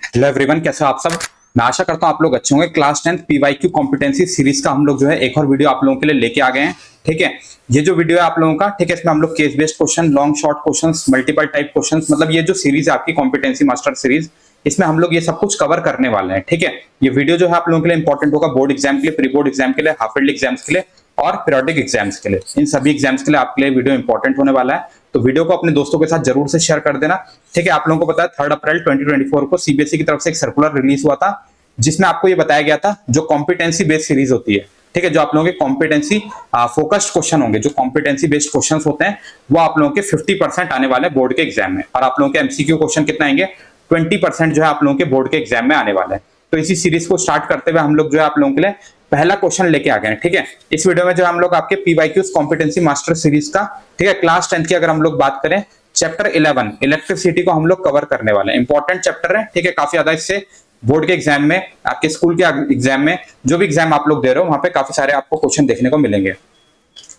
Hello everyone, कैसे हो आप सब। मैं आशा करता हूँ आप लोग अच्छे होंगे। क्लास 10 पीवाईक्यू कॉम्पिटेंसी सीरीज का हम लोग जो है एक और वीडियो आप लोगों के लिए लेके आ गए हैं। ठीक है, ये जो वीडियो है आप लोगों का, ठीक है, इसमें हम लोग case based question, long short questions, multiple type questions, मतलब ये जो सीरीज है आपकी कॉम्पिटेंसी मास्टर सीरीज, इसमें हम लोग ये सब कुछ कवर करने वाले हैं। ठीक है, ये वीडियो जो है आप लोगों के लिए इंपॉर्टेंट होगा बोर्ड एग्जाम के लिए, प्री बोर्ड एग्जाम के लिए, हाफ ईयरली एग्जाम्स के लिए और पीरियोडिक एग्जाम्स के लिए। इन सभी एग्जाम्स के लिए आपके लिए वीडियो इंपॉर्टेंट होने वाला है, तो वीडियो को अपने दोस्तों के साथ जरूर से शेयर कर देना। ठीक है, आप लोगों को पता है 3 अप्रैल 2024 को सीबीएसई की तरफ से एक सर्कुलर रिलीज हुआ था, जिसमें आपको ये बताया गया था जो कॉम्पिटेंसी बेस्ड सीरीज होती है, ठीक है, जो आप लोगों के कॉम्पिटेंसी फोकस्ड क्वेश्चन होंगे, जो कॉम्पिटेंसी बेस्ड क्वेश्चंस होते हैं, वो आप लोगों के 50% आने वाले बोर्ड के एग्जाम में, और आप लोगों के एमसीक्यू क्वेश्चन कितना आएंगे, 20% जो है आप लोगों के बोर्ड के एग्जाम में आने वाले हैं। तो इसी सीरीज को स्टार्ट करते हुए हम लोग जो है आप लोगों के लिए पहला क्वेश्चन लेके आ गए हैं। ठीक है, इस वीडियो में जो हम लोग आपके पीवाईक्यूज कॉम्पिटेंसी मास्टर सीरीज का, ठीक है, क्लास 10 की अगर हम लोग बात करें, चैप्टर 11 इलेक्ट्रिसिटी को हम लोग कवर करने वाले हैं। इंपॉर्टेंट चैप्टर है, ठीक है, काफी ज्यादा इससे बोर्ड के एग्जाम में, आपके स्कूल के एग्जाम में, जो भी एग्जाम आप लोग दे रहे हो वहां पे काफी सारे आपको क्वेश्चन देखने को मिलेंगे।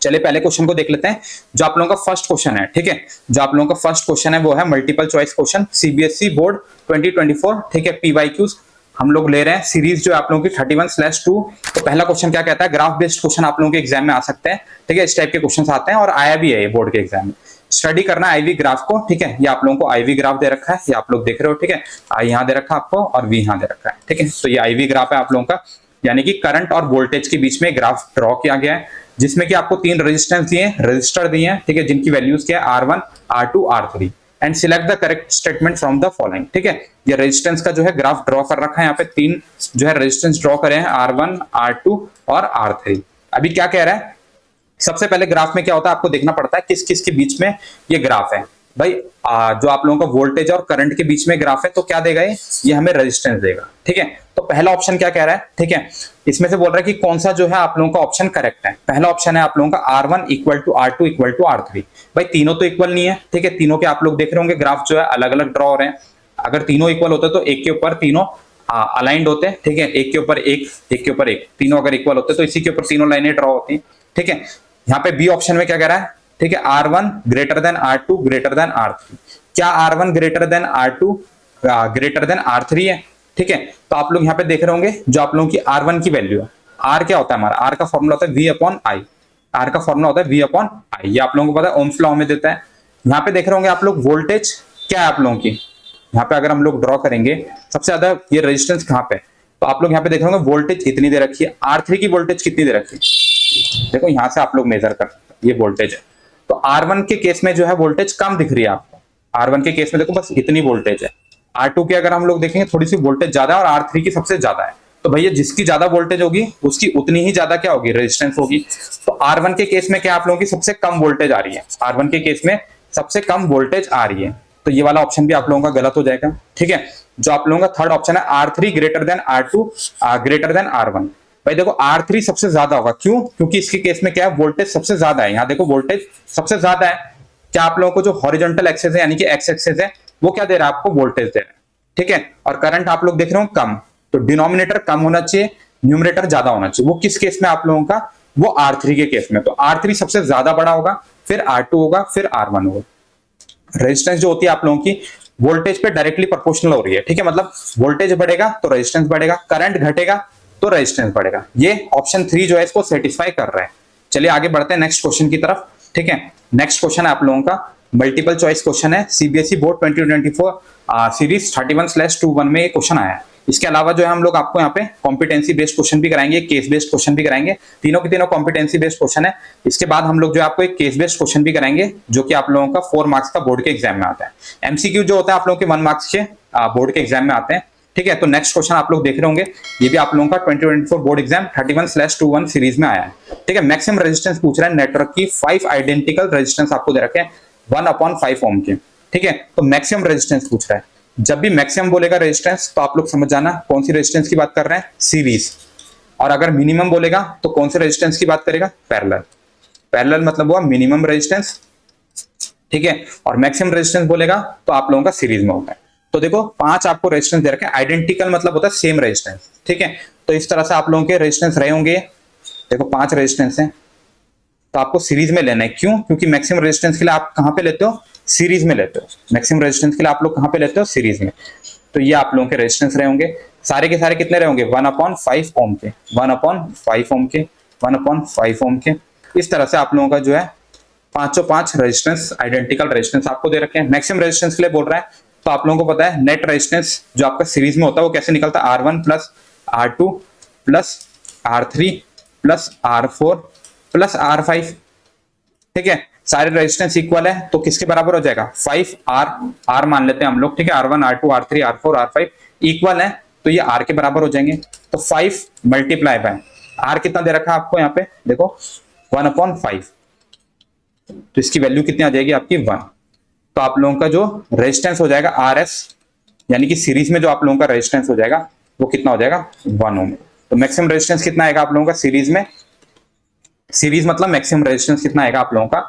चलिए पहले क्वेश्चन को देख लेते हैं। जो आप लोगों का फर्स्ट क्वेश्चन है, ठीक है, जो आप लोगों का फर्स्ट क्वेश्चन है वो है multiple choice question, CBSE board 2024, ठीक है, पीवाईक्यूज हम लोग ले रहे हैं सीरीज जो आप लोगों की 31/2। तो पहला क्वेश्चन क्या कहता है, ग्राफ बेस्ड क्वेश्चन आप लोगों के एग्जाम में आ सकते हैं। ठीक है, इस टाइप के क्वेश्चन आते हैं और आया भी है ये बोर्ड के एग्जाम में। स्टडी करना आईवी ग्राफ को, ठीक है, ये आप लोगों को आईवी ग्राफ दे रखा है, ये आप लोग देख रहे हो, ठीक है, आई यहाँ दे रखा है आपको और वी यहाँ दे रखा है। ठीक है, तो ये आईवी ग्राफ है आप लोगों का, यानी कि करंट और वोल्टेज के बीच में ग्राफ ड्रॉ किया गया है, जिसमें कि आपको 3 रेजिस्टेंस दिए, रजिस्टर दिए हैं, ठीक है, जिनकी वैल्यूज क्या है, R1, R2, R3, and select the correct statement from the following. ठीक है, ये रेजिस्टेंस का जो है ग्राफ ड्रॉ कर रखा है, यहाँ पे 3 जो है रेजिस्टेंस ड्रॉ करे हैं, R1, R2 और R3। अभी क्या कह रहा है, सबसे पहले ग्राफ में क्या होता है आपको देखना पड़ता है किस किस के बीच में ये ग्राफ है। भाई जो आप लोगों का वोल्टेज और करंट के बीच में ग्राफ है, तो क्या देगा ये हमें रेजिस्टेंस देगा। ठीक है, तो पहला ऑप्शन क्या कह रहा है, ठीक है, इसमें से बोल रहा है कि कौन सा जो है आप लोगों का ऑप्शन करेक्ट है। पहला ऑप्शन है आप लोगों का R1 = R2 = R3। भाई तीनों तो इक्वल नहीं है, ठीक है, तीनों के आप लोग देख रहे होंगे ग्राफ जो है अलग अलग ड्रॉ हो रहे हैं। अगर तीनों इक्वल होते तो एक के ऊपर तीनों अलाइंड होते, ठीक है, एक के ऊपर एक के ऊपर एक, तीनों अगर इक्वल होते तो इसी के ऊपर तीनों लाइनें ड्रॉ होती। ठीक है, यहाँ पे बी ऑप्शन में क्या कह रहा है, ठीक है, R1 > R2 > R3। क्या R1 > R2 > R3 है? ठीक है, तो आप लोग यहाँ पे देख रहे होंगे जो आप लोगों की R1 की वैल्यू है, R क्या होता है हमारा, R का फॉर्मूला होता है V/I, R का फॉर्मूला होता है V/I, ये आप लोगों को पता है, ओम्स लॉ में देता है। यहाँ पे देख रहे होंगे आप लोग वोल्टेज क्या है आप लोगों की, यहाँ पे अगर हम लोग ड्रॉ करेंगे सबसे ज्यादा ये रेजिस्टेंस कहाँ पे, तो आप लोग यहाँ पे देख रहे होंगे वोल्टेज इतनी दे रखी है, R3 की वोल्टेज कितनी दे रखी है, देखो यहां से आप लोग मेजर कर सकते हैं, ये वोल्टेज है। तो R1 के केस में जो है वोल्टेज कम दिख रही है आपको, R1 के केस में देखो बस इतनी वोल्टेज है। R2 के अगर हम लोग देखेंगे थोड़ी सी वोल्टेज ज्यादा है और R3 की सबसे ज्यादा है। तो भैया जिसकी ज्यादा वोल्टेज होगी उसकी उतनी ही ज्यादा क्या होगी, रेजिस्टेंस होगी। तो R1 के केस में क्या आप लोगों की सबसे कम वोल्टेज आ रही है, R1 के केस में सबसे कम वोल्टेज आ रही है, तो ये वाला ऑप्शन भी आप लोगों का गलत हो जाएगा। ठीक है, जो आप लोगों का थर्ड ऑप्शन है R3 > R2 > R1। भाई देखो R3 सबसे ज्यादा होगा, क्यों, क्योंकि इसके केस में क्या है, वोल्टेज सबसे ज्यादा है। यहाँ देखो वोल्टेज सबसे ज्यादा है, क्या आप लोगों को जो हॉरिजॉन्टल एक्सेस है यानी कि एक्स एक्सेस है वो क्या दे रहा है आपको, वोल्टेज दे रहा है। ठीक है, और करंट आप लोग देख रहे हो कम, तो डिनोमिनेटर कम होना चाहिए, न्यूमरेटर ज्यादा होना चाहिए। वो किस केस में आप लोगों का, वो R3 के केस में। तो R3 सबसे ज्यादा बड़ा होगा, फिर R2 होगा, फिर R1 होगा। रेजिस्टेंस जो होती है आप लोगों की वोल्टेज पे डायरेक्टली प्रोपोर्शनल हो रही है। ठीक है, मतलब वोल्टेज बढ़ेगा तो रेजिस्टेंस बढ़ेगा, करंट घटेगा तो रेजिस्टेंस बढ़ेगा। ये ऑप्शन 3 जो है इसको सेटिस्फाई कर रहा है। चलिए आगे बढ़ते हैं नेक्स्ट क्वेश्चन की तरफ। ठीक है, नेक्स्ट क्वेश्चन है आप लोगों का मल्टीपल चॉइस क्वेश्चन है, सीबीएसई बोर्ड 2024 सीरीज 31/21 में ये क्वेश्चन आया है। इसके अलावा जो है हम लोग आपको यहाँ पे कॉम्पिटेंसी बेस्ड क्वेश्चन भी कराएंगे, केस बेस्ड क्वेश्चन भी कराएंगे, तीनों के तीनों कॉम्पिटेंसी बेस्ड क्वेश्चन है। इसके बाद हम लोग जो है आपको एक केस बेस्ड क्वेश्चन भी कराएंगे, जो कि आप लोगों का 4 मार्क्स का बोर्ड के एग्जाम में आता है। एमसीक्यू जो होता है आप लोगों के 1 मार्क्स के बोर्ड के एग्जाम में आते हैं। ठीक है, तो नेक्स्ट क्वेश्चन आप लोग देख रहे होंगे, ये भी आप लोगों का 2024 बोर्ड एग्जाम 31/21 सीरीज में आया है। ठीक है, मैक्सिमम रेजिस्टेंस पूछ रहा है नेटवर्क की, 5 आइडेंटिकल रेजिस्टेंस आपको दे रखे हैं 1/5 ओम के। ठीक है, तो मैक्सिमम रेजिस्टेंस पूछ रहा है। जब भी मैक्सिमम बोलेगा रेजिस्टेंस तो आप लोग समझ जाना कौन सी रेजिस्टेंस की बात कर रहे हैं, सीरीज। और अगर मिनिमम बोलेगा तो कौन से रेजिस्टेंस की बात करेगा, पैरेलल। पैरेलल मतलब हुआ मिनिमम रेजिस्टेंस। ठीक है, और मैक्सिमम रेजिस्टेंस बोलेगा तो आप लोगों का सीरीज में होता है। तो देखो 5 आपको रेजिस्टेंस दे रखे हैं, आइडेंटिकल मतलब होता है सेम रेजिस्टेंस। ठीक है, तो इस तरह से आप लोगों के रेजिस्टेंस रहे होंगे, देखो 5 रेजिस्टेंस हैं, तो आपको सीरीज में लेना है। क्यों, क्योंकि मैक्सिमम रेजिस्टेंस के लिए आप कहां पे लेते हो, सीरीज में लेते हो। मैक्सिमम रेजिस्टेंस के लिए आप लोग कहां पे लेते हो, सीरीज में। तो ये आप लोगों के रेजिस्टेंस रहे होंगे। सारे के सारे कितने रहे होंगे, 1/5 ओम के, 1/5 ओम के, 1/5 ओम के। इस तरह से आप लोगों का जो है 505 रेजिस्टेंस, आइडेंटिकल रेजिस्टेंस आपको दे रखे हैं। मैक्सिमम रेजिस्टेंस के लिए बोल रहा है, तो आप लोगों को पता है नेट रेजिस्टेंस जो आपका सीरीज में होता है वो कैसे निकलता है, R1 plus R2 plus R3 plus R4 plus R5। ठीक है, सारे रेजिस्टेंस इक्वल है तो किसके बराबर हो जाएगा, 5R मान लेते हैं हम लोग। ठीक है, R1 R2 R3 R4 R5 equal है तो ये R के बराबर हो जाएंगे। तो 5 मल्टीप्लाई बाय R कितना दे रखा है आपको यहाँ पे देखो 1/5, तो इसकी वैल्यू कितनी आ जाएगी आपकी 1। तो आप लोगों का जो रेजिस्टेंस हो जाएगा RS, यानी कि सीरीज में जो आप लोगों का रेजिस्टेंस हो जाएगा वो कितना हो जाएगा 1 ओम। तो मैक्सिमम रेजिस्टेंस कितना आएगा आप लोगों का सीरीज में, सीरीज मतलब मैक्सिमम रेजिस्टेंस कितना आएगा आप लोगों का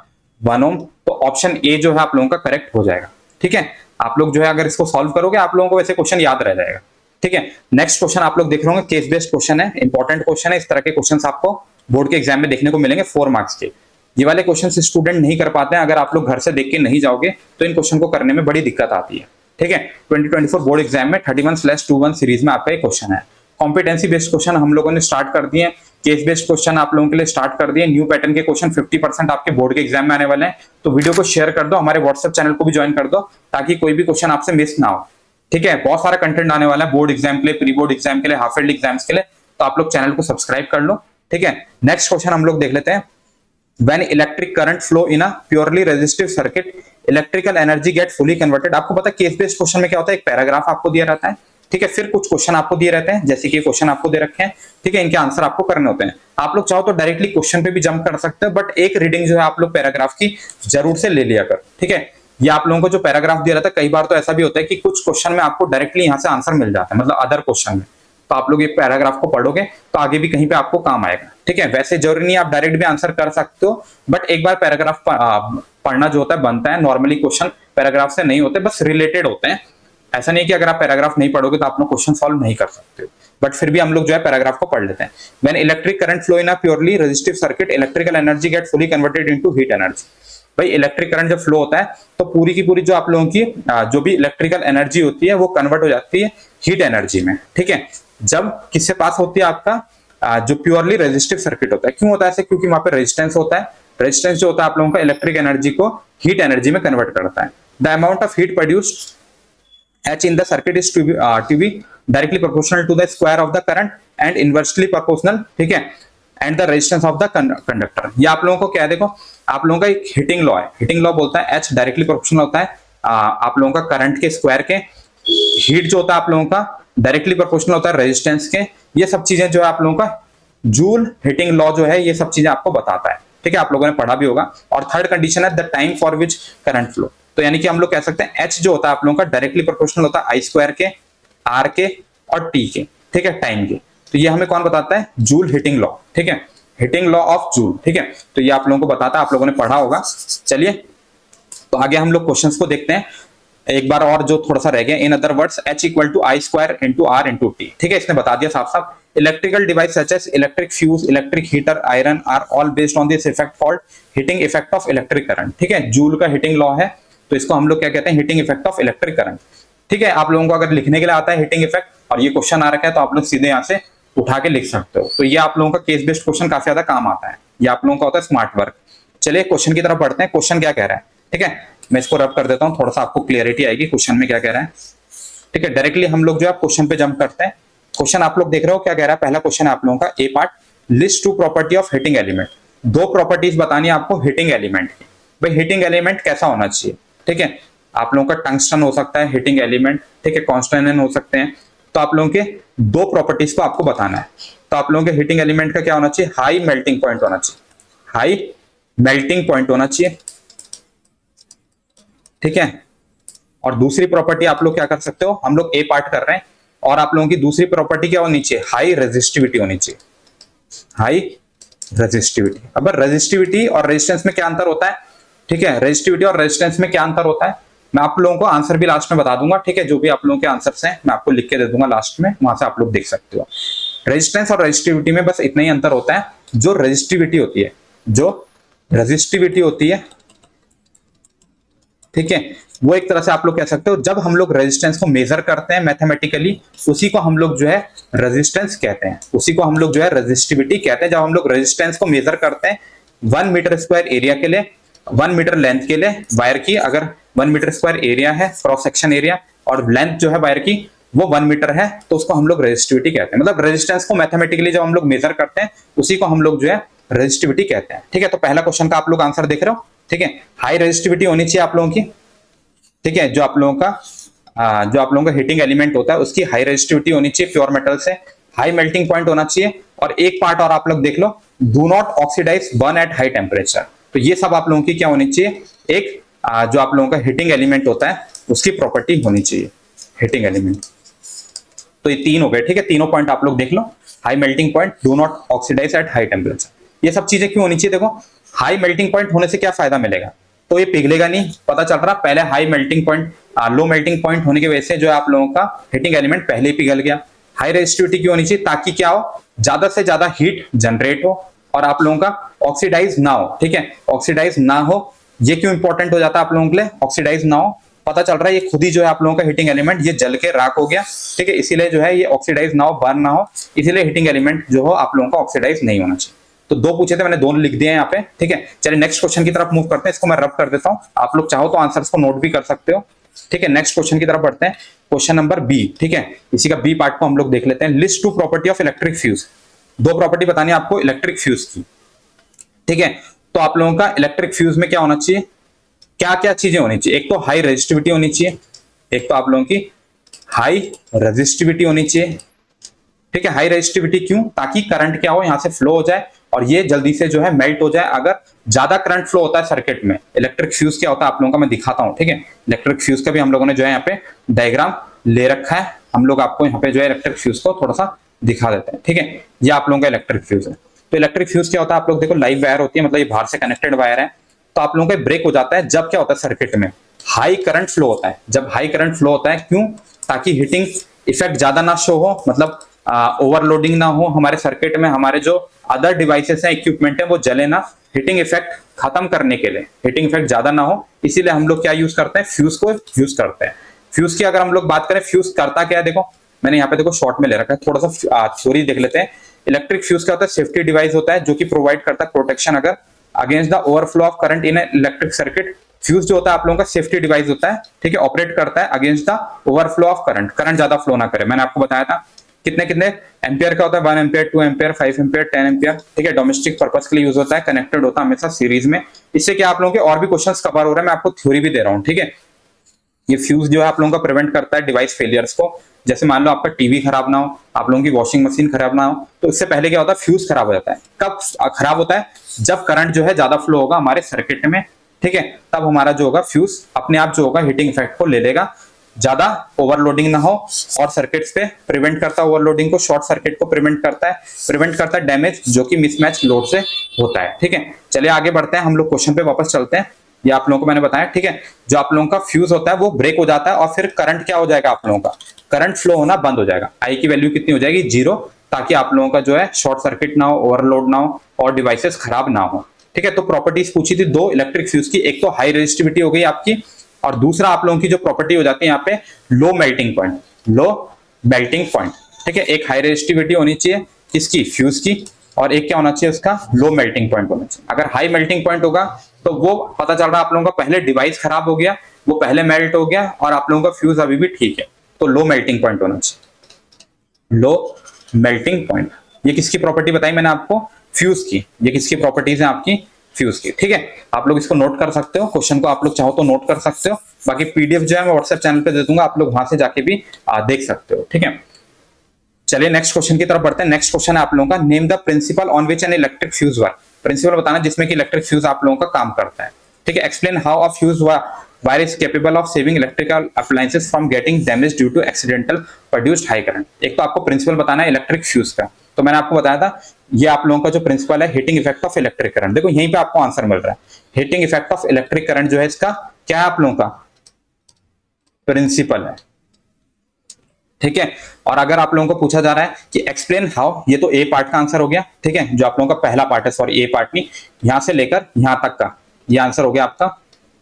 1 ओम। तो ऑप्शन ए जो है आप लोगों का करेक्ट हो जाएगा। ठीक है, आप लोग जो है अगर इसको सॉल्व करोगे आप लोगों को वैसे क्वेश्चन याद रह जाएगा। ठीक है, नेक्स्ट क्वेश्चन आप लोग देख रहे होंगे, केस बेस्ड क्वेश्चन है, इंपॉर्टेंट क्वेश्चन है। इस तरह के क्वेश्चन आपको बोर्ड के एग्जाम में देखने को मिलेंगे 4 मार्क्स के। ये वाले क्वेश्चन स्टूडेंट नहीं कर पाते हैं, अगर आप लोग घर से देख के नहीं जाओगे तो इन क्वेश्चन को करने में बड़ी दिक्कत आती है। ठीक है, 2024 बोर्ड एग्जाम में 31/21 सीरीज में आपका एक क्वेश्चन है। कॉम्पिटेंसी बेस्ड क्वेश्चन हम लोगों ने स्टार्ट कर दिए, केस बेस्ड क्वेश्चन आप लोगों के लिए स्टार्ट कर दिए। न्यू पैटर्न के क्वेश्चन 50% आपके बोर्ड के एग्जाम में आने वाले हैं, तो वीडियो को शेयर कर दो, हमारे व्हाट्सएप चैनल को भी ज्वाइन कर दो ताकि कोई भी क्वेश्चन आपसे मिस ना हो। ठीक है, बहुत सारा कंटेंट आने वाला है बोर्ड एग्जाम के लिए, प्री बोर्ड एग्जाम के लिए, हाफ ईयरली एग्जाम्स के लिए, तो आप लोग चैनल को सब्सक्राइब कर लो। ठीक है, नेक्स्ट क्वेश्चन हम लोग देख लेते हैं। When electric current flow in a purely resistive circuit, electrical energy get fully converted। आपको पता है केस बेस्ड क्वेश्चन में क्या होता है, एक पैराग्राफ आपको दिया रहता है। ठीक है, फिर कुछ क्वेश्चन आपको दिए रहते हैं, जैसे कि क्वेश्चन आपको दे रखे हैं। ठीक है, इनके आंसर आपको करने होते हैं। आप लोग चाहो तो डायरेक्टली क्वेश्चन पे भी जंप कर सकते हैं, बट एक रीडिंग जो है आप लोग पैराग्राफ की जरूर से ले लिया कर। ठीक है, ये आप लोगों को जो पैराग्राफ दिया रहता है, कई बार तो ऐसा भी होता है कि कुछ क्वेश्चन में आपको डायरेक्टली यहाँ से आंसर मिल जाता है, मतलब अदर क्वेश्चन में, तो आप लोग एक पैराग्राफ को पढ़ोगे तो आगे भी कहीं पे आपको काम आएगा। ठीक है, वैसे जरूरी नहीं आप डायरेक्ट भी आंसर कर सकते हो, बट एक बार पैराग्राफ पढ़ना जो होता है बनता है। नॉर्मली क्वेश्चन पैराग्राफ से नहीं होते, बस रिलेटेड होते हैं। ऐसा नहीं कि अगर आप पैराग्राफ नहीं पढ़ोगे तो आप लोग क्वेश्चन सॉल्व नहीं कर सकते, बट फिर भी हम लोग जो है पैराग्राफ को पढ़ लेते हैं। When electric current flow in a purely resistive circuit, electrical energy get fully converted into heat energy. भाई इलेक्ट्रिक करंट जब फ्लो होता है तो पूरी की पूरी जो आप लोगों की जो भी इलेक्ट्रिकल एनर्जी होती है वो कन्वर्ट हो जाती है हीट एनर्जी में। ठीक है, जब किससे पास होती है आपका जो प्योरली रेजिस्टिव सर्किट होता है। क्यों होता है ऐसे, क्योंकि वहां पे रेजिस्टेंस होता है। रेजिस्टेंस जो होता है आप लोगों का इलेक्ट्रिक एनर्जी को हीट एनर्जी में कन्वर्ट करता है। The amount of heat produced H in the circuit is to be directly proportional to the square of the current and inversely proportional, ठीक है, and the resistance of the conductor। ये आप लोगों को क्या है, देखो आप लोगों का एक हीटिंग लॉ है। हीटिंग लॉ बोलता है H डायरेक्टली प्रोपोर्शनल होता है आप लोगों का करंट के स्क्वायर के, हीट जो होता है आप लोगों का डायरेक्टली प्रोपोर्शनल होता है रेजिस्टेंस के। ये सब चीजें जो है आप लोगों का जूल हीटिंग लॉ जो है ये सब चीजें आपको बताता है। ठीक है, आप लोगों ने पढ़ा भी होगा। और थर्ड कंडीशन है the time for which current flow. तो यानी कि हम लोग कह सकते हैं H जो होता है आप लोगों का डायरेक्टली प्रोपोर्शनल होता है आई स्क्वायर के, R के और T के। ठीक है, टाइम के। तो ये हमें कौन बताता है, जूल हीटिंग लॉ। ठीक है, हीटिंग लॉ ऑफ जूल। ठीक है, तो ये आप लोगों को बताता है, आप लोगों ने पढ़ा होगा। चलिए तो आगे हम लोग क्वेश्चंस को देखते हैं एक बार और, जो थोड़ा सा रह गया। In other words H equal to I square into R into T. ठीक है, इसने बता दिया साफ साफ। Electrical device such as electric fuse, electric heater, iron are all based on this effect called heating effect of electric current. ठीक है, joule का हीटिंग लॉ है, तो इसको हम लोग क्या कहते हैं, heating effect of electric current. ठीक है, आप लोगों को अगर लिखने के लिए आता है हीटिंग इफेक्ट और ये क्वेश्चन आ रखा है तो आप लोग सीधे यहाँ से उठा के लिख सकते हो। तो ये आप लोगों का केस बेस्ड क्वेश्चन काफी ज्यादा काम आता है, ये आप लोगों का होता है स्मार्ट वर्क। चलिए क्वेश्चन की तरफ बढ़ते हैं, क्वेश्चन क्या कह रहा है। ठीक है, मैं इसको रब कर देता हूँ, थोड़ा सा आपको क्लियरिटी आएगी क्वेश्चन में क्या कह रहा है। ठीक है, डायरेक्टली हम लोग जो है क्वेश्चन पे जंप करते हैं। क्वेश्चन आप लोग देख रहे हो क्या कह रहा है। पहला क्वेश्चन है आप लोगों का A part, list two property of heating element. दो प्रॉपर्टीज बतानी है आपको हीटिंग एलिमेंट की। भाई हीटिंग एलिमेंट कैसा होना चाहिए। ठीक है, आप लोगों का टंगस्टन हो सकता है हीटिंग एलिमेंट, ठीक है, कॉन्स्टेंट हो सकते हैं। तो आप लोगों के दो प्रॉपर्टीज को आपको बताना है। तो आप लोगों के हीटिंग एलिमेंट का क्या होना चाहिए, हाई मेल्टिंग पॉइंट होना चाहिए, हाई मेल्टिंग पॉइंट होना चाहिए। ठीक है, और दूसरी प्रॉपर्टी आप लोग क्या कर सकते हो, हम लोग ए पार्ट कर रहे हैं, और आप लोगों की दूसरी प्रॉपर्टी क्या होनी चाहिए, हाई रेजिस्टिविटी होनी चाहिए, हाई रेजिस्टिविटी। अब रेजिस्टिविटी और रेजिस्टेंस में क्या अंतर होता है। ठीक है, रेजिस्टिविटी और रेजिस्टेंस में क्या अंतर होता है, मैं आप लोगों को आंसर भी लास्ट में बता दूंगा। ठीक है, जो भी आप लोगों के आंसर्स हैं मैं आपको लिख के दे दूंगा लास्ट में, वहां से आप लोग देख सकते हो। रेजिस्टेंस और रेजिस्टिविटी में बस इतना ही अंतर होता है, जो रेजिस्टिविटी होती है, जो रेजिस्टिविटी होती है ठीक है, वो एक तरह से आप लोग कह सकते हो जब हम लोग रेजिस्टेंस को मेजर करते हैं मैथमेटिकली, उसी को हम लोग जो है रेजिस्टेंस कहते हैं, उसी को हम लोग जो है रेजिस्टिविटी कहते हैं। जब हम लोग रेजिस्टेंस को मेजर करते हैं 1 मीटर स्क्वायर एरिया के लिए, 1 मीटर लेंथ के लिए वायर की, अगर 1 मीटर स्क्वायर एरिया है क्रॉस सेक्शन एरिया और लेंथ जो है वायर की वो 1 मीटर है, तो उसको हम लोग रेजिस्टिविटी कहते हैं। मतलब रेजिस्टेंस को मैथमेटिकली जब हम लोग मेजर करते हैं उसी को हम लोग जो है रेजिस्टिविटी कहते हैं। ठीक है, तो पहला क्वेश्चन का आप लोग आंसर देख रहे हो। ठीक है, हाई रेजिस्टिविटी होनी चाहिए आप लोगों की। ठीक है, जो आप लोगों का हीटिंग एलिमेंट होता है उसकी हाई रेजिस्टिविटी होनी चाहिए प्योर मेटल से, हाई मेल्टिंग पॉइंट होना चाहिए, और एक पार्ट और आप लोग देख लो, do not oxidise burn at high temperature. तो ये सब आप लोगों की क्या होनी चाहिए, एक जो आप लोगों का हीटिंग एलिमेंट होता है उसकी प्रॉपर्टी होनी चाहिए, हीटिंग एलिमेंट। तो ये तीन हो गए। ठीक है, तीनों पॉइंट आप लोग देख लो, high melting point, do not oxidise at high temperature, ये सब चीजें क्यों होनी चाहिए। देखो हाई मेल्टिंग पॉइंट होने से क्या फायदा मिलेगा, तो ये पिघलेगा नहीं, पता चल रहा। पहले high melting point, low melting point होने की वजह से जो है आप लोगों का हीटिंग एलिमेंट पहले ही पिघल गया। हाई रेजिस्टिविटी क्यों होनी चाहिए, ताकि क्या हो, ज्यादा से ज्यादा हीट जनरेट हो और आप लोगों का ऑक्सीडाइज ना हो। ठीक है, ऑक्सीडाइज ना हो, ये क्यों इंपॉर्टेंट हो जाता है आप लोगों के लिए, ऑक्सीडाइज ना हो, पता चल रहा है ये खुद ही जो है आप लोगों का हीटिंग एलिमेंट ये जल के राख हो गया। ठीक है, इसीलिए जो है ये ऑक्सीडाइज ना हो, बर्न ना हो, इसीलिए हीटिंग एलिमेंट जो हो आप लोगों का ऑक्सीडाइज नहीं होना चाहिए। तो दो पूछे थे, मैंने दोनों लिख दिए हैं यहाँ पे। ठीक है, चलिए नेक्स्ट क्वेश्चन की तरफ मूव करते हैं, इसको मैं रब कर देता हूँ, आप लोग चाहो तो आंसर्स को नोट भी कर सकते हो। ठीक है, नेक्स्ट क्वेश्चन की तरफ बढ़ते हैं, क्वेश्चन नंबर बी। ठीक है, इसी का बी पार्ट को हम लोग देख लेते हैं। List 2 property of electric fuse, दो प्रॉपर्टी बतानी है आपको इलेक्ट्रिक फ्यूज की। ठीक है, तो आप लोगों का इलेक्ट्रिक फ्यूज में क्या होना चाहिए, क्या क्या चीजें होनी चाहिए, एक तो हाई रेजिस्टिविटी होनी चाहिए, एक तो आप लोगों की हाई रेजिस्टिविटी होनी चाहिए। ठीक है, हाई रेजिस्टिविटी क्यों, ताकि करंट क्या हो, यहां से फ्लो हो जाए और ये जल्दी से जो है मेल्ट हो जाए। अगर ज्यादा करंट फ्लो होता है सर्किट में, इलेक्ट्रिक फ्यूज क्या होता है आप लोगों का मैं दिखाता हूं। ठीक है, इलेक्ट्रिक फ्यूज का भी हम लोगों ने जो है यहाँ पे डायग्राम ले रखा है, हम लोग आपको यहाँ पे जो है इलेक्ट्रिक फ्यूज को थोड़ा सा दिखा देते हैं। ठीक है, ये आप लोगों का इलेक्ट्रिक फ्यूज है। तो इलेक्ट्रिक फ्यूज क्या होता है, आप लोग देखो लाइव वायर होती है, मतलब ये बाहर से कनेक्टेड वायर है। तो आप लोगों का ब्रेक हो जाता है जब क्या होता है सर्किट में हाई करंट फ्लो होता है। जब हाई करंट फ्लो होता है क्यों, ताकि हीटिंग इफेक्ट ज्यादा ना शो हो, मतलब ओवरलोडिंग ना हो हमारे सर्किट में, हमारे जो अदर डिवाइसेस हैं, इक्विपमेंट है, वो जले ना, हीटिंग इफेक्ट खत्म करने के लिए, हीटिंग इफेक्ट ज्यादा ना हो, इसीलिए हम लोग क्या यूज करते हैं, फ्यूज को यूज करते हैं। फ्यूज की अगर हम लोग बात करें, फ्यूज करता क्या है, देखो मैंने यहाँ पे देखो शॉर्ट में ले रखा है, थोड़ा सा थ्योरी देख लेते हैं। इलेक्ट्रिक फ्यूज क्या होता है, सेफ्टी डिवाइस होता है जो कि प्रोवाइड करता है प्रोटेक्शन अगर against the overflow of current in electric circuit. Fuse जो होता है आप लोगों का सेफ्टी डिवाइस होता है। ठीक है, ऑपरेट करता है against the overflow of current, current ज्यादा फ्लो ना करे। मैंने आपको बताया था कितने कितने एम्पियर का होता है, 1 एम्पियर, 2 एम्पियर, 5 एम्पियर, 10 एम्पियर। ठीक है, डोमेस्टिक पर्पस के लिए यूज होता है, कनेक्टेड होता है हमेशा सीरीज में। इससे क्या आप लोगों के और भी क्वेश्चंस कवर हो रहे हैं, मैं आपको थ्योरी भी दे रहा हूँ। ठीक है, ये फ्यूज जो है आप लोगों का प्रिवेंट करता है डिवाइस फेलियर्स को। जैसे मान लो आपका टीवी खराब ना हो, आप लोगों की वॉशिंग मशीन खराब ना हो, तो इससे पहले क्या होता है, फ्यूज खराब हो जाता है। कब खराब होता है, जब करंट जो है ज्यादा फ्लो होगा हमारे सर्किट में। ठीक है, तब हमारा जो होगा फ्यूज अपने आप जो होगा हीटिंग इफेक्ट को ले लेगा, ज्यादा ओवरलोडिंग ना हो, और सर्किट्स पे प्रिवेंट करता है ओवरलोडिंग को, शॉर्ट सर्किट को प्रिवेंट करता है डैमेज जो कि मिसमैच लोड से होता है। ठीक है, चलिए आगे बढ़ते हैं, हम लोग क्वेश्चन पे वापस चलते हैं। ये आप लोगों को मैंने बताया। ठीक है, जो आप लोगों का फ्यूज होता है वो ब्रेक हो जाता है और फिर करंट क्या हो जाएगा, आप लोगों का करंट फ्लो होना बंद हो जाएगा। आई की वैल्यू कितनी हो जाएगी, 0, ताकि आप लोगों का जो है शॉर्ट सर्किट ना हो, ओवरलोड ना हो और डिवाइसेस खराब ना हो। ठीक है, तो प्रॉपर्टीज पूछी थी दो इलेक्ट्रिक फ्यूज की, एक तो हाई रेजिस्टिविटी हो गई आपकी, और दूसरा आप लोगों की जो प्रॉपर्टी हो जाती है यहाँ पे low melting point, low melting point. ठीक है, एक हाई रेजिस्टिविटी होनी चाहिए किसकी, फ्यूज की, और एक क्या होना चाहिए उसका, लो मेल्टिंग पॉइंट होना चाहिए। अगर हाई मेल्टिंग पॉइंट होगा तो वो पता चल रहा है आप लोगों का पहले डिवाइस खराब हो गया, वो पहले मेल्ट हो गया, और आप लोगों का फ्यूज अभी भी ठीक है, तो लो मेल्टिंग पॉइंट होना चाहिए, लो मेल्टिंग पॉइंट। ये किसकी प्रॉपर्टी बताई मैंने आपको, फ्यूज की। ये किसकी प्रॉपर्टीज है आपकी, फ्यूज की। ठीक है, आप लोग इसको नोट कर सकते हो, क्वेश्चन को आप लोग चाहो तो नोट कर सकते हो, बाकी पीडीएफ जो है मैं व्हाट्सएप चैनल पे दे दूंगा, आप लोग वहां से जाके भी देख सकते हो। ठीक है, चलिए नेक्स्ट क्वेश्चन की तरफ बढ़ते हैं। नेक्स्ट क्वेश्चन है आप लोगों का, name the principle on which an electric fuse work. प्रिंसिपल बताना जिसमें कि इलेक्ट्रिक फ्यूज आप लोगों का काम करता है। ठीक है, explain how a fuse wire is capable of saving electrical appliances from getting damage due to accidental produced high current. एक तो आपको प्रिंसिपल बताना है इलेक्ट्रिक फ्यूज का, तो मैंने आपको बताया था ये आप लोगों का जो प्रिंसिपल है, heating effect of electric current. देखो यहीं पे आपको आंसर मिल रहा है, heating effect of electric current जो है इसका क्या है, आप लोगों का प्रिंसिपल है। ठीक है, और अगर आप लोगों को पूछा जा रहा है कि एक्सप्लेन हाउ, ये तो ए पार्ट का आंसर हो गया। ठीक है, जो आप लोगों का पहला पार्ट है, सॉरी ए पार्ट नहीं, यहां से लेकर यहां तक का ये आंसर हो गया आपका।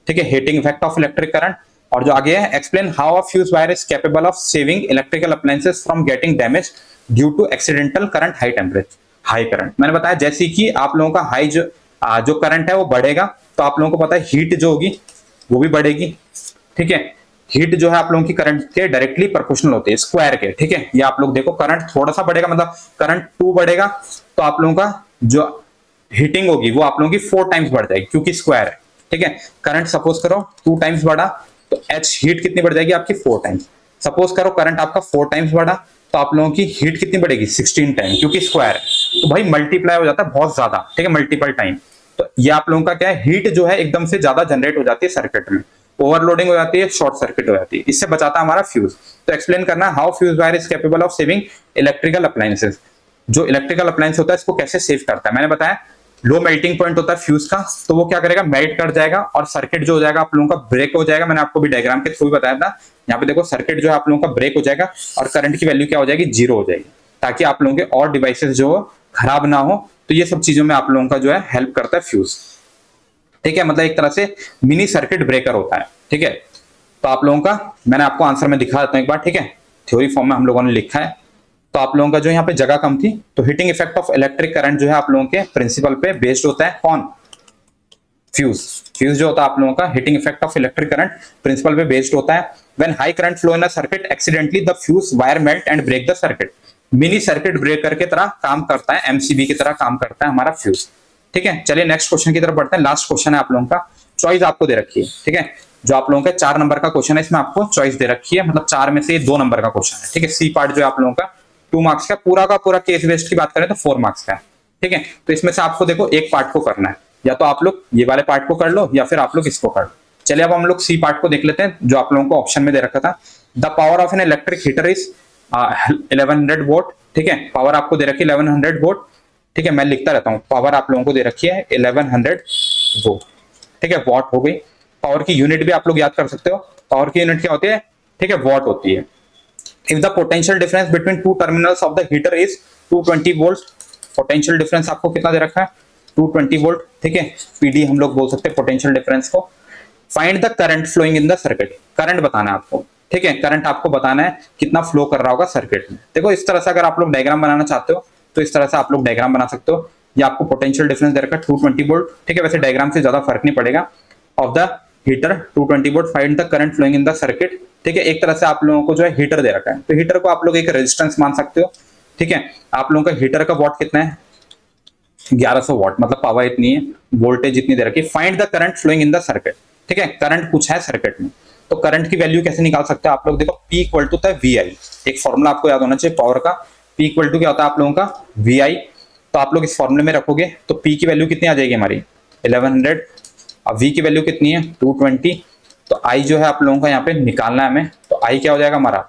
ठीक है, heating effect of electric current. और जो आगे है, explain how a fuse wire is capable of saving electrical appliances from getting damage due to accidental current high temperature, high current. मैंने बताया जैसे कि आप लोगों का हाई जो करंट है वो बढ़ेगा तो आप लोगों को पता है हीट जो होगी वो भी बढ़ेगी, ठीक है। हीट जो है आप लोगों की करंट के डायरेक्टली प्रोपोर्शनल होती है, स्क्वायर के, ठीक है। ये आप लोग देखो, करंट थोड़ा सा बढ़ेगा मतलब करंट 2 बढ़ेगा तो आप लोगों का जो हीटिंग होगी वो आप लोगों की 4 टाइम्स बढ़ जाएगी क्योंकि स्क्वायर है, ठीक है। करंट सपोज करो 2 टाइम्स बढ़ा तो एच हीट कितनी बढ़ जाएगी आपकी 4 टाइम्स। सपोज करो करंट आपका 4 टाइम्स बढ़ा तो आप लोगों की हीट कितनी बढ़ेगी 16 टाइम क्योंकि स्क्वायर है, तो भाई मल्टीप्लाई हो जाता है बहुत ज्यादा, ठीक है, मल्टीपल टाइम। तो ये आप लोगों का क्या है, हीट जो है एकदम से ज्यादा जनरेट हो जाती है सर्किट में, ओवरलोडिंग हो जाती है, शॉर्ट सर्किट हो जाती है, इससे बचाता है हमारा फ्यूज। तो एक्सप्लेन करना है how fuse wire is capable of saving electrical appliances, जो इलेक्ट्रिकल अप्लायंस होता है इसको कैसे सेव करता है। मैंने बताया लो मेल्टिंग पॉइंट होता है फ्यूज का, तो वो क्या करेगा, मेल्ट कर जाएगा और सर्किट जो हो जाएगा आप लोगों का ब्रेक हो जाएगा। मैंने आपको भी डायग्राम के थ्रू बताया था, यहाँ पे देखो सर्किट जो है आप लोगों का ब्रेक हो जाएगा और करंट की वैल्यू क्या हो जाएगी, 0 हो जाएगी, ताकि आप लोगों के और डिवाइसेस जो खराब ना हो। तो ये सब चीजों में आप लोगों का जो है हेल्प करता है फ्यूज, ठीक है। मतलब एक तरह से मिनी सर्किट ब्रेकर होता है, ठीक है। तो आप लोगों का मैंने आपको आंसर में दिखा देता हूं एक बार, ठीक है, थ्योरी फॉर्म में हम लोगों ने लिखा है। तो आप लोगों का जो यहाँ पे जगह कम थी, तो heating effect of electric current जो है आप लोगों के प्रिंसिपल पे बेस्ड होता है, कौन, फ्यूज। फ्यूज जो होता है आप लोगों का heating effect of electric current principle पे बेस्ड होता है। When high current flow in a circuit accidentally the fuse wire melt and break the circuit, mini circuit breaker की तरह काम करता है, एमसीबी की तरह काम करता है हमारा फ्यूज, ठीक है। चलिए नेक्स्ट क्वेश्चन की तरफ बढ़ते हैं। लास्ट क्वेश्चन है आप लोगों का, चॉइस आपको दे रखी है, ठीक है। जो आप लोगों का 4 नंबर का क्वेश्चन है, इसमें आपको चॉइस दे रखी है, मतलब 4 में से 2 नंबर का क्वेश्चन है, ठीक है। सी पार्ट जो है आप लोगों का 2 मार्क्स का, पूरा का पूरा केस बेस्ड की बात करें तो 4 मार्क्स का है, ठीक है। तो इसमें से आपको देखो एक पार्ट को करना है, या तो आप लोग ये वाले पार्ट को कर लो या फिर आप लोग इसको कर लो। चलिए अब हम लोग सी पार्ट को देख लेते हैं, जो आप लोगों को ऑप्शन में दे रखा था। The power of an electric heater is 1100 vote, ठीक है। पावर आपको दे रखी है 1100 वोट, ठीक है। मैं लिखता रहता हूँ, पावर आप लोगों को दे रखी है 1100 वोट, ठीक है, वॉट हो गई। पावर की यूनिट भी आप लोग याद कर सकते हो, पावर की यूनिट क्या होती है, ठीक है, वॉट होती है। If the potential difference between 2 terminals of the heater is 220 volt, potential difference आपको कितना दे रखा है, 220 वोल्ट, ठीक है। पीडी हम लोग बोल सकते हैं पोटेंशियल डिफरेंस को। Find the current flowing in the circuit, current बताना है आपको, ठीक है। करंट आपको बताना है कितना फ्लो कर रहा होगा सर्किट में। देखो इस तरह से अगर आप लोग डायग्राम बनाना चाहते हो तो इस तरह से आप लोग डायग्राम बना सकते हो। ये आपको पोटेंशियल डिफरेंस दे रखा है 220 वोल्ट, ठीक है। वैसे डायग्राम से ज्यादा फर्क नहीं पड़ेगा। Of the heater 220 volt, find the current flowing in the circuit, ठीक है। एक तरह से आप लोगों को जो है हीटर दे रखा है, तो हीटर को आप लोग एक रेजिस्टेंस मान सकते हो, ठीक है। आप लोगों का हीटर का वॉट कितना है, 1100 वॉट, मतलब पावर इतनी है, वोल्टेज इतनी दे रखी है। Find the current flowing in the circuit, ठीक है। करंट पूछा है सर्किट में, तो करंट की वैल्यू कैसे निकाल सकते हैं आप लोग, देखो P इक्वल टू होता है VI, एक फॉर्मूला आपको याद होना चाहिए पावर का। P इक्वल टू क्या होता है आप लोगों का, VI। तो आप लोग इस फॉर्मूले में रखोगे तो P की वैल्यू कितनी आ जाएगी हमारी 1100, अब V की वैल्यू कितनी है 220, तो I जो है आप लोगों का यहाँ पे निकालना है हमें, तो I क्या हो जाएगा हमारा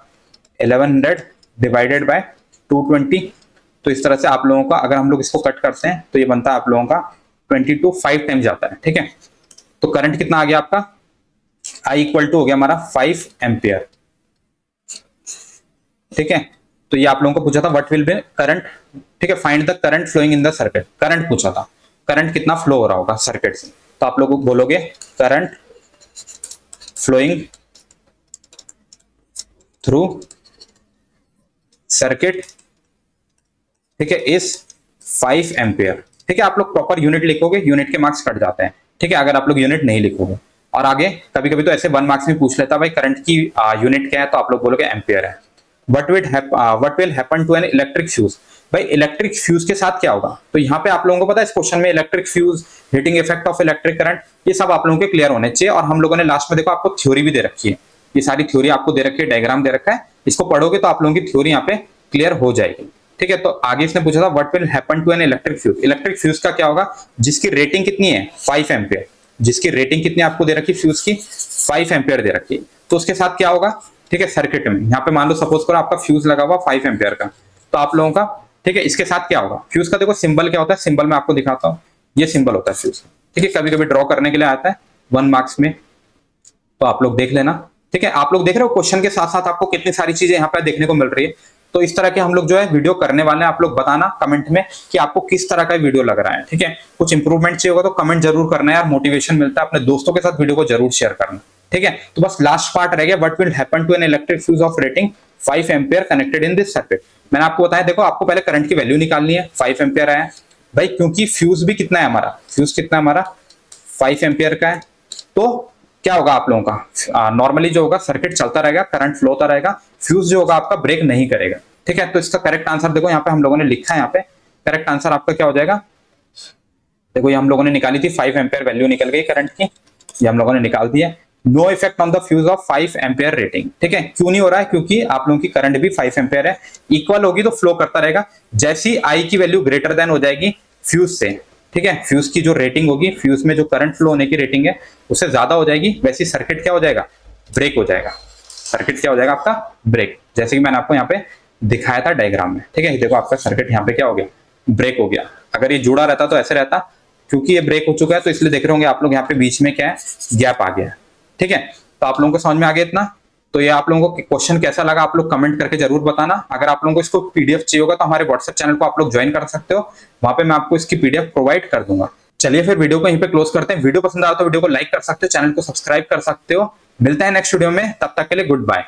1100 डिवाइडेड बाय 220। तो इस तरह से आप लोगों का अगर हम लोग इसको कट करते हैं तो ये बनता है आप लोगों का 22 5 टाइम जाता है, ठीक है। तो करंट कितना आ गया आपका, I इक्वल टू हो गया हमारा 5 एम्पियर, ठीक है। तो ये आप लोगों को पूछा था व्हाट विल बी करंट, ठीक है। Find the current flowing in the circuit, current पूछा था, करंट कितना फ्लो हो रहा होगा सर्किट से, तो आप लोग बोलोगे करंट फ्लोइंग थ्रू सर्किट, ठीक है, इस 5 एम्पियर, ठीक है। आप लोग प्रॉपर यूनिट लिखोगे, यूनिट के मार्क्स कट जाते हैं, ठीक है, अगर आप लोग यूनिट नहीं लिखोगे। और आगे कभी कभी तो ऐसे 1 मार्क्स में पूछ लेता भाई करंट की यूनिट क्या है, तो आप लोग बोलोगे एम्पियर है। What will happen to an electric fuse, भाई इलेक्ट्रिक फ्यूज के साथ क्या होगा, तो यहाँ पे आप लोगों को पता है इस क्वेश्चन में electric fuse, heating effect of electric current, ये सब आप लोगों के क्लियर होने चाहिए। और हम लोगों ने लास्ट में देखो आपको थ्योरी भी दे रखी है, ये सारी थ्योरी आपको दे रखी है, डायग्राम दे रखा है, इसको पढ़ोगे तो आप लोगों की थ्योरी यहाँ पे क्लियर हो जाएगी, ठीक है। तो आगे इसने पूछा था what will happen to an electric fuse, electric fuse का क्या होगा जिसकी रेटिंग कितनी है 5 एम्पियर, जिसकी रेटिंग कितनी आपको दे रखी फ्यूज की 5 एम्पियर दे रखी, तो उसके साथ क्या होगा, ठीक है। सर्किट में यहाँ पे मान लो सपोज करो आपका फ्यूज लगा हुआ 5 एम्पियर का, तो आप लोगों का, ठीक है, इसके साथ क्या होगा, फ्यूज का देखो सिंबल क्या होता है, सिंबल में आपको दिखाता हूँ, ये सिंबल होता है फ्यूज, ठीक है। कभी कभी ड्रॉ करने के लिए आता है 1 मार्क्स में, तो आप लोग देख लेना, ठीक है। आप लोग देख रहे हो क्वेश्चन के साथ साथ आपको कितनी सारी चीजें यहाँ पे देखने को मिल रही है। तो इस तरह के हम लोग जो है वीडियो करने वाले हैं। आप लोग बताना कमेंट में कि आपको किस तरह का वीडियो लग रहा है, ठीक है। कुछ इंप्रूवमेंट चाहिए होगा तो कमेंट जरूर करना यार, मोटिवेशन मिलता है। अपने दोस्तों के साथ वीडियो को जरूर शेयर करना, ठीक है। तो बस लास्ट पार्ट रह गया, what will happen to an electric fuse of rating 5 ampere connected in this circuit. मैंने आपको बताया, देखो आपको पहले करंट की वैल्यू निकालनी है, 5 एम्पियर आया भाई, क्योंकि फ्यूज भी कितना है हमारा, फ्यूज कितना है हमारा 5 एम्पियर का है। तो क्या होगा आप लोगों का, नॉर्मली जो होगा सर्किट चलता रहेगा, करंट फ्लो होता रहेगा, फ्यूज जो होगा आपका ब्रेक नहीं करेगा, ठीक है। तो इसका करेक्ट आंसर देखो यहाँ पे हम लोगों ने लिखा है, यहाँ पे करेक्ट आंसर आपका क्या हो जाएगा, देखो ये हम लोगों ने निकाली थी 5 एम्पियर वैल्यू निकल गई करंट की, ये हम लोगों ने निकाल दी है। No effect on the fuse of 5 ampere rating, ठीक है। क्यों नहीं हो रहा है, क्योंकि आप लोगों की करंट भी 5 एम्पियर है, इक्वल होगी तो फ्लो करता रहेगा। जैसी आई की वैल्यू ग्रेटर देन हो जाएगी फ्यूज से, ठीक है, फ्यूज की जो रेटिंग होगी, फ्यूज में जो करंट फ्लो होने की रेटिंग है उससे ज्यादा हो जाएगी, वैसी सर्किट क्या हो जाएगा, ब्रेक हो जाएगा। सर्किट क्या हो जाएगा आपका, ब्रेक, जैसे कि मैंने आपको यहाँ पे दिखाया था डायग्राम में, ठीक है। देखो आपका सर्किट यहाँ पे क्या हो गया, ब्रेक हो गया। अगर ये जुड़ा रहता तो ऐसे रहता, क्योंकि ये ब्रेक हो चुका है तो इसलिए देख रहे होंगे आप लोग यहाँ पे बीच में क्या है, गैप आ गया, ठीक है। तो आप लोगों को समझ में आ गया इतना। तो ये आप लोगों को क्वेश्चन कैसा लगा आप लोग कमेंट करके जरूर बताना। अगर आप लोगों को इसको पीडीएफ चाहिए होगा तो हमारे व्हाट्सएप चैनल को आप लोग ज्वाइन कर सकते हो, वहां पे मैं आपको इसकी पीडीएफ प्रोवाइड कर दूंगा। चलिए फिर वीडियो को यहीं पे क्लोज करते हैं। वीडियो पसंद आया तो वीडियो को लाइक कर सकते हो, चैनल को सब्सक्राइब कर सकते हो। मिलते हैं नेक्स्ट वीडियो में, तब तक के लिए गुड बाय।